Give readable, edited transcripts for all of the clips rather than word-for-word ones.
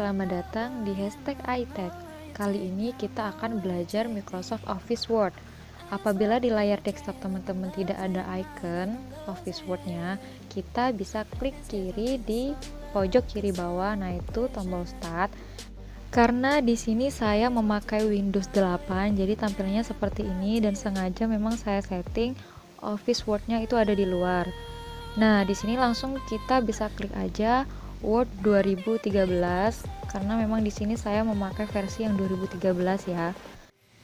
selamat datang di Hashtag iTech. Kali ini kita akan belajar Microsoft Office Word. Apabila di layar desktop teman-teman tidak ada icon Office Word-nya, kita bisa klik kiri di pojok kiri bawah, nah itu tombol Start. Karena di sini saya memakai Windows 8, jadi tampilannya seperti ini dan sengaja memang saya setting Office Word-nya itu ada di luar. Nah, di sini langsung kita bisa klik aja Word 2013 karena memang di sini saya memakai versi yang 2013 ya.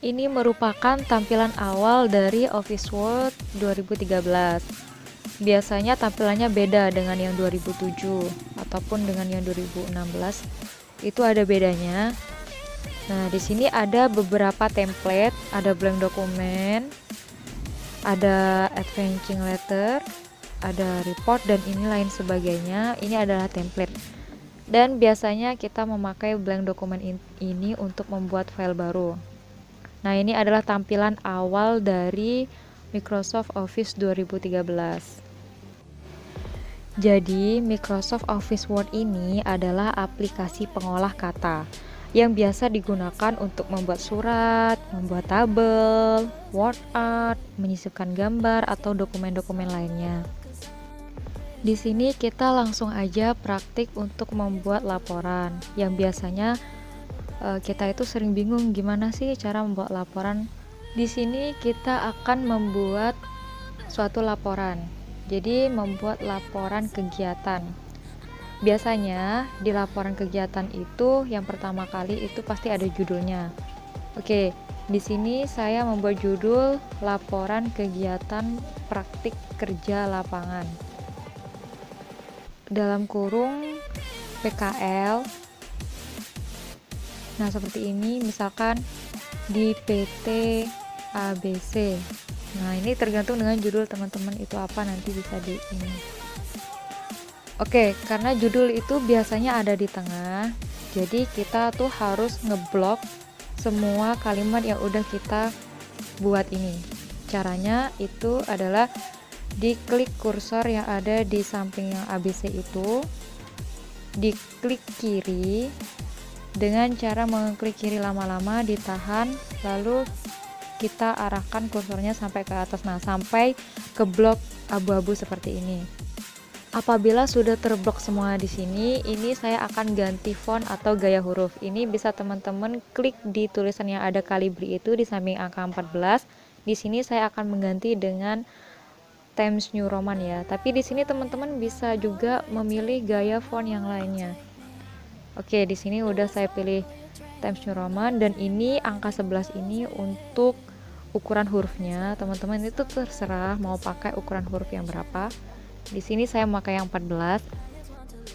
Ini merupakan tampilan awal dari Office Word 2013. Biasanya tampilannya beda dengan yang 2007 ataupun dengan yang 2016. Itu ada bedanya. Nah, di sini ada beberapa template, ada blank dokumen, ada advancing letter, ada report dan ini lain sebagainya. Ini adalah template dan biasanya kita memakai blank dokumen ini untuk membuat file baru. Nah, ini adalah tampilan awal dari Microsoft Office 2013. Jadi Microsoft Office Word ini adalah aplikasi pengolah kata yang biasa digunakan untuk membuat surat, membuat tabel, word art, menyisipkan gambar atau dokumen-dokumen lainnya. Di sini kita langsung aja praktik untuk membuat laporan. Yang biasanya kita itu sering bingung gimana sih cara membuat laporan. Di sini kita akan membuat suatu laporan. Jadi membuat laporan kegiatan. Biasanya di laporan kegiatan itu yang pertama kali itu pasti ada judulnya. Oke, di sini saya membuat judul laporan kegiatan praktik kerja lapangan. Dalam kurung PKL. Nah, seperti ini misalkan di PT ABC. Nah, ini tergantung dengan judul teman-teman itu apa, nanti bisa di ini. Oke, karena judul itu biasanya ada di tengah, jadi kita tuh harus ngeblok semua kalimat yang udah kita buat ini. Caranya itu adalah diklik kursor yang ada di samping yang ABC itu, diklik kiri. Dengan cara mengklik kiri lama-lama, ditahan, lalu kita arahkan kursornya sampai ke atas, nah sampai ke blok abu-abu seperti ini. Apabila sudah terblok semua di sini, ini saya akan ganti font atau gaya huruf. Ini bisa teman-teman klik di tulisan yang ada Calibri itu di samping angka 14. Di sini saya akan mengganti dengan Times New Roman ya. Tapi di sini teman-teman bisa juga memilih gaya font yang lainnya. Oke, di sini udah saya pilih Times New Roman dan ini angka 11 ini untuk ukuran hurufnya. Teman-teman itu terserah mau pakai ukuran huruf yang berapa. Di sini saya memakai yang 14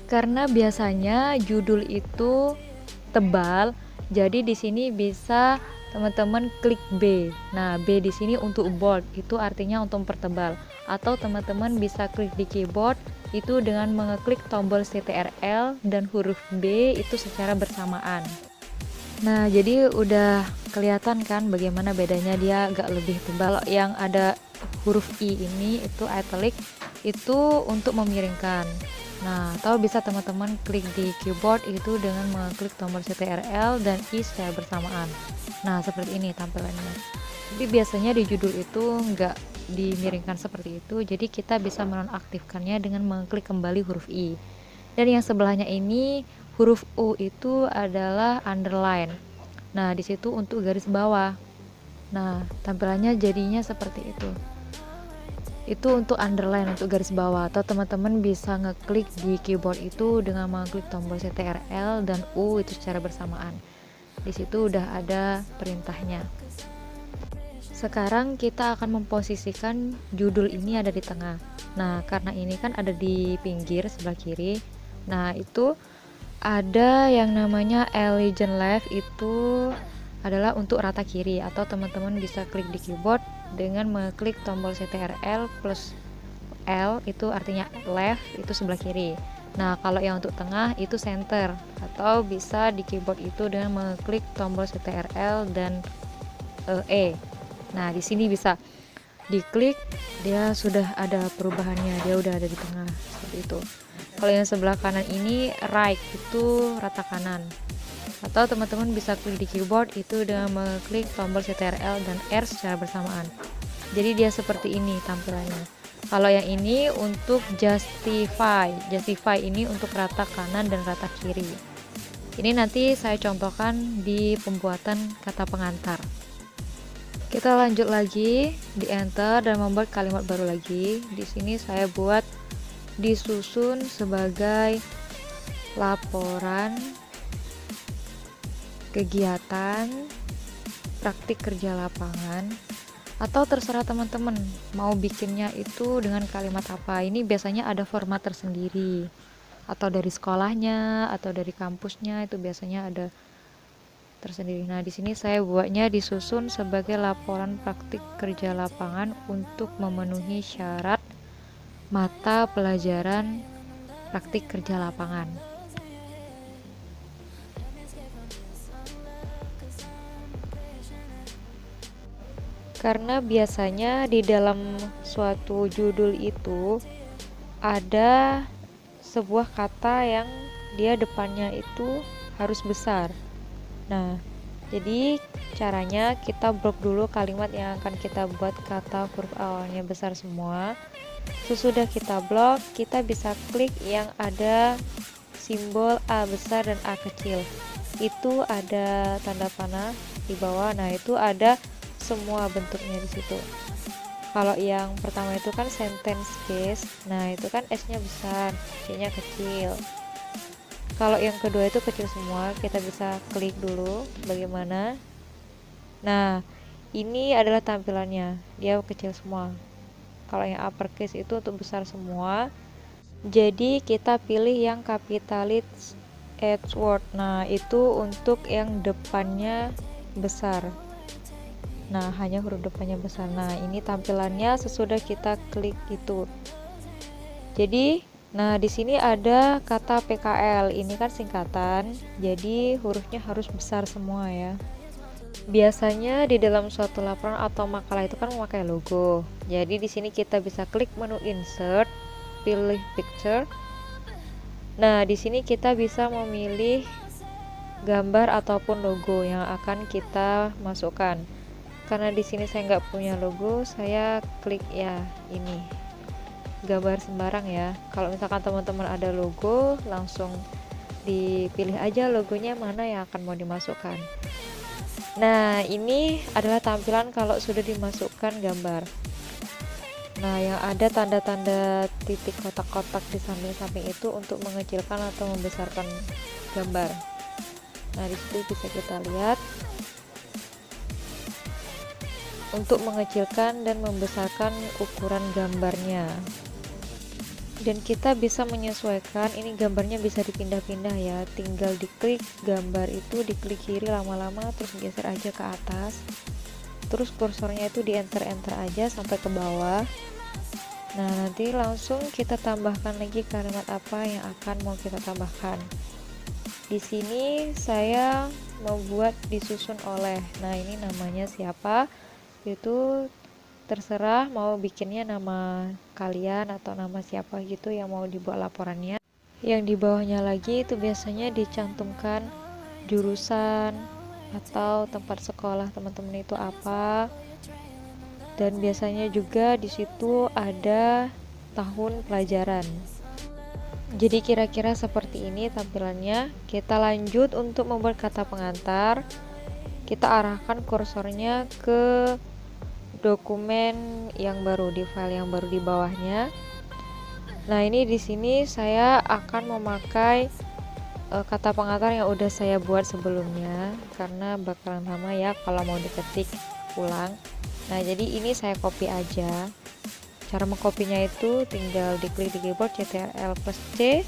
karena biasanya judul itu tebal. Jadi di sini bisa teman-teman klik B. Nah, B di sini untuk bold, itu artinya untuk mempertebal. Atau teman-teman bisa klik di keyboard itu dengan mengeklik tombol CTRL dan huruf B itu secara bersamaan. Nah, jadi udah kelihatan kan bagaimana bedanya, dia agak lebih tebal. Yang ada huruf I ini itu italic, itu untuk memiringkan. Nah, atau bisa teman-teman klik di keyboard itu dengan mengklik tombol CTRL dan I secara bersamaan. Nah, seperti ini tampilannya. Jadi biasanya di judul itu nggak dimiringkan seperti itu, jadi kita bisa menonaktifkannya dengan mengklik kembali huruf I. Dan yang sebelahnya ini huruf U itu adalah underline. Nah, di situ untuk garis bawah. Nah, tampilannya jadinya seperti itu. Itu untuk underline, untuk garis bawah. Atau teman-teman bisa ngeklik di keyboard itu dengan mengklik tombol CTRL dan U itu secara bersamaan. Di situ udah ada perintahnya. Sekarang kita akan memposisikan judul ini ada di tengah. Nah, karena ini kan ada di pinggir sebelah kiri. Nah, itu ada yang namanya Legend Left, itu adalah untuk rata kiri, atau teman-teman bisa klik di keyboard dengan mengklik tombol CTRL plus L, itu artinya left, itu sebelah kiri. Nah, kalau yang untuk tengah itu center, atau bisa di keyboard itu dengan mengklik tombol CTRL dan E. Nah, di sini bisa diklik, dia sudah ada perubahannya, dia udah ada di tengah seperti itu. Kalau yang sebelah kanan ini right, itu rata kanan. Atau teman-teman bisa klik di keyboard itu dengan mengklik tombol CTRL dan R secara bersamaan. Jadi dia seperti ini tampilannya. Kalau yang ini untuk justify ini untuk rata kanan dan rata kiri. Ini nanti saya contohkan di pembuatan kata pengantar. Kita lanjut lagi, di enter dan membuat kalimat baru lagi. Di sini saya buat disusun sebagai laporan kegiatan praktik kerja lapangan, atau terserah teman-teman mau bikinnya itu dengan kalimat apa. Ini biasanya ada format tersendiri, atau dari sekolahnya atau dari kampusnya itu biasanya ada tersendiri. Nah, di sini saya buatnya disusun sebagai laporan praktik kerja lapangan untuk memenuhi syarat mata pelajaran praktik kerja lapangan. Karena biasanya di dalam suatu judul itu ada sebuah kata yang dia depannya itu harus besar. Nah, jadi caranya kita blok dulu kalimat yang akan kita buat kata huruf awalnya besar semua. Sesudah kita blok, kita bisa klik yang ada simbol A besar dan A kecil. Itu ada tanda panah di bawah. Nah, itu ada semua bentuknya di situ. Kalau yang pertama itu kan sentence case, nah itu kan S-nya besar, C-nya kecil. Kalau yang kedua itu kecil semua, kita bisa klik dulu bagaimana. Nah, ini adalah tampilannya, dia kecil semua. Kalau yang uppercase itu untuk besar semua. Jadi kita pilih yang capitalize Edward. Nah, itu untuk yang depannya besar. Nah, hanya huruf depannya besar. Nah, ini tampilannya sesudah kita klik itu. Jadi, nah di sini ada kata PKL. Ini kan singkatan. Jadi, hurufnya harus besar semua ya. Biasanya di dalam suatu laporan atau makalah itu kan memakai logo. Jadi, di sini kita bisa klik menu insert, pilih picture. Nah, di sini kita bisa memilih gambar ataupun logo yang akan kita masukkan. Karena di sini saya nggak punya logo, saya klik ya ini gambar sembarang ya. Kalau misalkan teman-teman ada logo, langsung dipilih aja logonya mana yang akan mau dimasukkan. Nah, ini adalah tampilan kalau sudah dimasukkan gambar. Nah, yang ada tanda-tanda titik kotak-kotak di samping-samping itu untuk mengecilkan atau membesarkan gambar. Nah, di situ bisa kita lihat untuk mengecilkan dan membesarkan ukuran gambarnya. Dan kita bisa menyesuaikan, ini gambarnya bisa dipindah-pindah ya, tinggal diklik gambar itu, diklik kiri lama-lama terus geser aja ke atas, terus kursornya itu di enter-enter aja sampai ke bawah. Nah, nanti langsung kita tambahkan lagi kalimat apa yang akan mau kita tambahkan. Di sini saya membuat disusun oleh. Nah, ini namanya siapa? Itu terserah mau bikinnya nama kalian atau nama siapa gitu yang mau dibuat laporannya. Yang di bawahnya lagi itu biasanya dicantumkan jurusan atau tempat sekolah teman-teman itu apa, dan biasanya juga di situ ada tahun pelajaran. Jadi kira-kira seperti ini tampilannya. Kita lanjut untuk membuat kata pengantar. Kita arahkan kursornya ke dokumen yang baru, di file yang baru di bawahnya. Nah, ini di sini saya akan memakai kata pengantar yang udah saya buat sebelumnya karena bakalan lama ya kalau mau diketik ulang. Nah, jadi ini saya copy aja. Cara mengkopinya itu tinggal diklik di keyboard CTRL+C,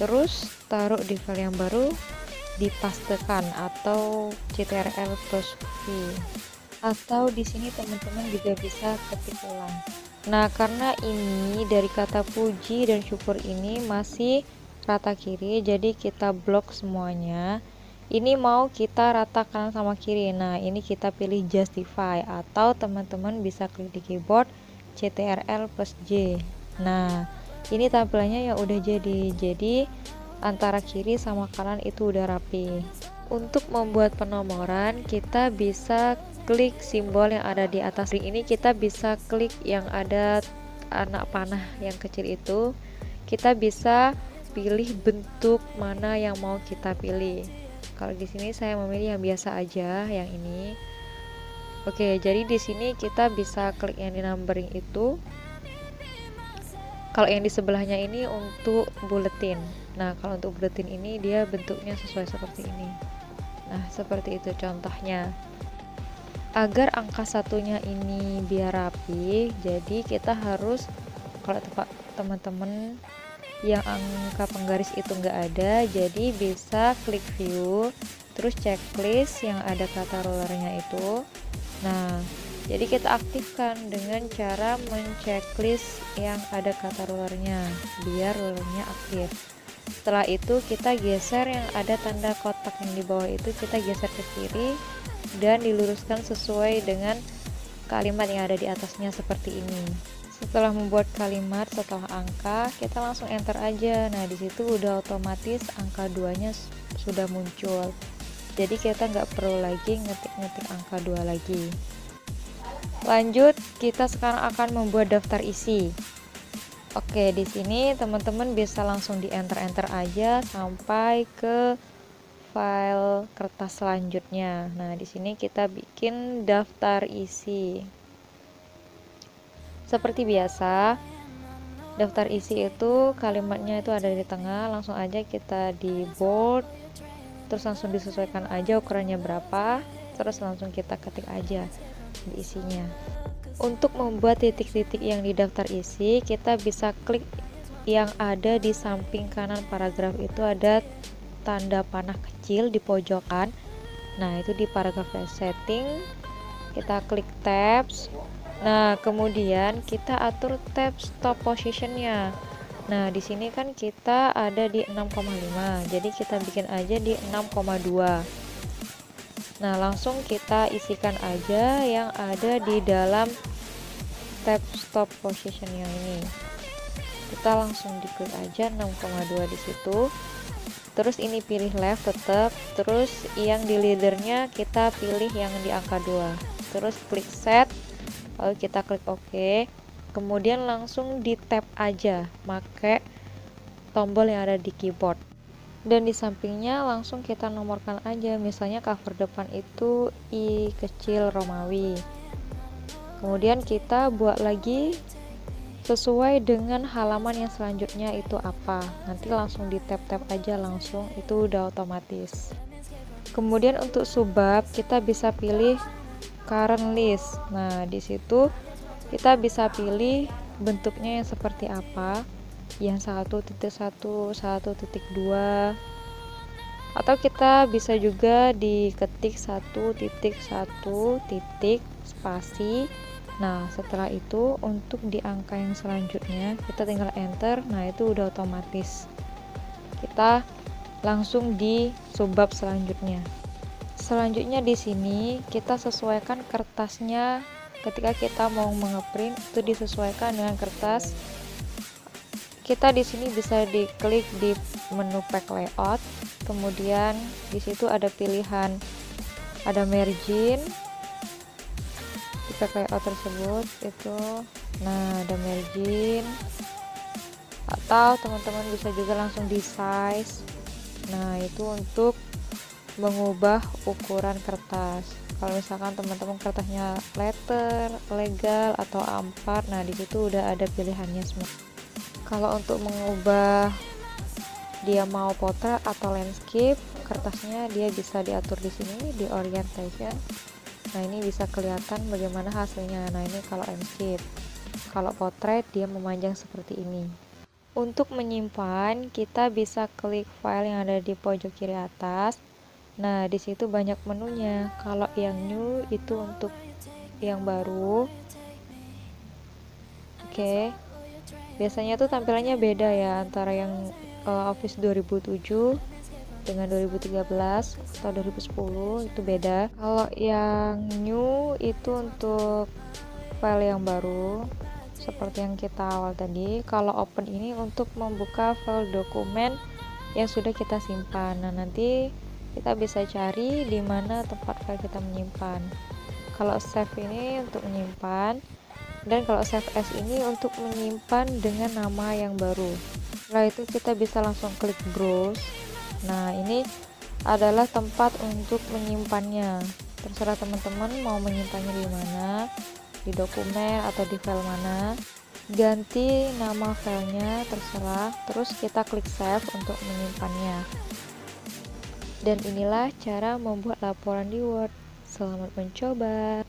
terus taruh di file yang baru, dipastekan atau CTRL+V. Atau di sini teman-teman juga bisa ketik ulang. Nah, karena ini dari kata puji dan syukur ini masih rata kiri, jadi kita blok semuanya. Ini mau kita rata kanan sama kiri. Nah, ini kita pilih justify atau teman-teman bisa klik di keyboard CTRL+J. Nah, Ini tampilannya yang udah jadi antara kiri sama kanan itu udah rapi. Untuk membuat penomoran, kita bisa klik simbol yang ada di atas link ini. Kita bisa klik yang ada anak panah yang kecil itu. Kita bisa pilih bentuk mana yang mau kita pilih. Kalau di sini saya memilih yang biasa aja, yang ini. Oke, jadi di sini kita bisa klik yang di numbering itu. Kalau yang di sebelahnya ini untuk buletin. Nah, kalau untuk buletin ini dia bentuknya sesuai seperti ini. Nah, seperti itu contohnya. Agar angka satunya ini biar rapi, jadi kita harus, kalau teman-teman yang angka penggaris itu enggak ada, jadi bisa klik view, terus checklist yang ada kata rulernya itu. Nah, jadi kita aktifkan dengan cara menceklis yang ada kata rulernya biar rulernya aktif. Setelah itu kita geser yang ada tanda kotak yang di bawah itu, kita geser ke kiri dan diluruskan sesuai dengan kalimat yang ada di atasnya seperti ini. Setelah membuat kalimat setelah angka, kita langsung enter aja. Nah, disitu udah otomatis angka 2-nya sudah muncul. Jadi kita nggak perlu lagi ngetik-ngetik angka 2 lagi. Lanjut, kita sekarang akan membuat daftar isi. Oke, di sini teman-teman bisa langsung di enter-enter aja sampai ke file kertas selanjutnya. Nah, di sini kita bikin daftar isi. Seperti biasa, daftar isi itu kalimatnya itu ada di tengah, langsung aja kita di bold, terus langsung disesuaikan aja ukurannya berapa, terus langsung kita ketik aja di isinya. Untuk membuat titik-titik yang di daftar isi, kita bisa klik yang ada di samping kanan paragraf itu, ada tanda panah kecil di pojokan. Nah, itu di paragraf setting, kita klik tabs. Nah, kemudian kita atur tab stop positionnya. Nah, di sini kan kita ada di 6,5, jadi kita bikin aja di 6,2. Nah, langsung kita isikan aja yang ada di dalam tab stop position yang ini. Kita langsung diklik aja 6,2 di situ. Terus ini pilih left tetap, terus yang di leadernya kita pilih yang di angka 2. Terus klik set, lalu kita klik OK. Kemudian langsung di tap aja, pakai tombol yang ada di keyboard. Dan di sampingnya langsung kita nomorkan aja, misalnya cover depan itu I kecil Romawi. Kemudian kita buat lagi sesuai dengan halaman yang selanjutnya itu apa. Nanti langsung di tap-tap aja, langsung itu udah otomatis. Kemudian untuk subbab kita bisa pilih current list. Nah, di situ kita bisa pilih bentuknya yang seperti apa, yang 1.1, 1.2, atau kita bisa juga diketik 1.1 titik spasi. Nah, setelah itu untuk di angka yang selanjutnya kita tinggal enter. Nah, itu udah otomatis. Kita langsung di subbab selanjutnya. Selanjutnya di sini kita sesuaikan kertasnya. Ketika kita mau mengeprint itu disesuaikan dengan kertas. Kita di sini bisa diklik di menu pack layout, kemudian di situ ada pilihan, ada margin di pack layout tersebut itu. Nah, ada margin, atau teman-teman bisa juga langsung di size. Nah, itu untuk mengubah ukuran kertas. Kalau misalkan teman-teman kertasnya letter, legal atau A4, nah di situ udah ada pilihannya semua. Kalau untuk mengubah dia mau potret atau landscape, kertasnya dia bisa diatur di sini di orientation. Nah, ini bisa kelihatan bagaimana hasilnya. Nah, ini kalau landscape. Kalau potret dia memanjang seperti ini. Untuk menyimpan, kita bisa klik file yang ada di pojok kiri atas. Nah, di situ banyak menunya. Kalau yang new itu untuk yang baru. Oke. Biasanya tuh tampilannya beda ya antara yang Office 2007 dengan 2013 atau 2010, itu beda. Kalau yang new itu untuk file yang baru. seperti yang kita awal tadi. Kalau open ini untuk membuka file dokumen yang sudah kita simpan. Nah, nanti kita bisa cari di mana tempat file kita menyimpan. Kalau save ini untuk menyimpan, dan kalau save as ini untuk menyimpan dengan nama yang baru. Setelah itu kita bisa langsung klik browse. Nah, ini adalah tempat untuk menyimpannya. Terserah teman-teman mau menyimpannya di mana, di dokumen atau di file mana. Ganti nama filenya terserah, terus kita klik save untuk menyimpannya. Dan inilah cara membuat laporan di Word. Selamat mencoba.